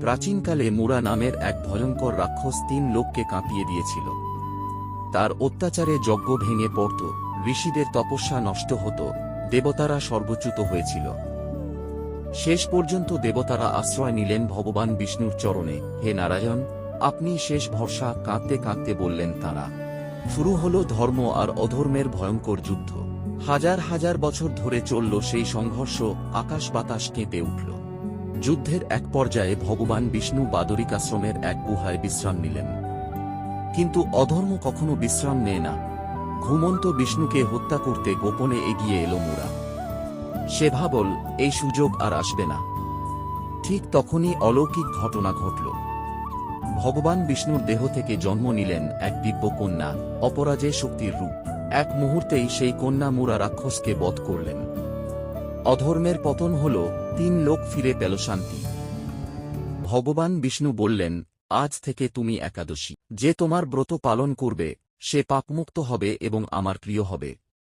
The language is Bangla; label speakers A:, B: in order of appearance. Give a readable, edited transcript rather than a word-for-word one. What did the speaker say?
A: প্রাচীনকালে মুরা নামের এক ভয়ঙ্কর রাক্ষস 3 লোককে কাঁপিয়ে দিয়েছিল। তার অত্যাচারে যজ্ঞ ভেঙে পড়ত, ঋষিদের তপস্যা নষ্ট হতো, দেবতারা সর্বচ্যুত হয়েছিল। শেষ পর্যন্ত দেবতারা আশ্রয় নিলেন ভগবান বিষ্ণুর চরণে। হে নারায়ণ, আপনি শেষ ভরসা, কাঁদতে কাঁদতে বললেন তারা। শুরু হল ধর্ম আর অধর্মের ভয়ঙ্কর যুদ্ধ। হাজার হাজার বছর ধরে চলল সেই সংঘর্ষ, আকাশ বাতাস কেঁপে উঠল। যুদ্ধের এক পর্যায়ে ভগবান বিষ্ণু বাদরিকাশ্রমের এক গুহায় বিশ্রাম নিলেন। কিন্তু অধর্ম কখনো বিশ্রাম নেয় না। ঘুমন্ত বিষ্ণুকে হত্যা করতে গোপনে এগিয়ে এলো মুরা। সে ভাবল, এই সুযোগ আর আসবে না। ঠিক তখনই অলৌকিক ঘটনা ঘটল। ভগবান বিষ্ণুর দেহ থেকে জন্ম নিলেন এক দিব্য কন্যা, অপরাজেয় শক্তির রূপ। এক মুহূর্তেই সেই কন্যা মুরা রাক্ষসকে বধ করলেন। অধর্মের পতন হল, 3 লোক ফিরে পেল শান্তি। ভগবান বিষ্ণু বললেন, আজ থেকে তুমি একাদশী। যে তোমার ব্রত পালন করবে সে পাপমুক্ত হবে এবং আমার প্রিয় হবে।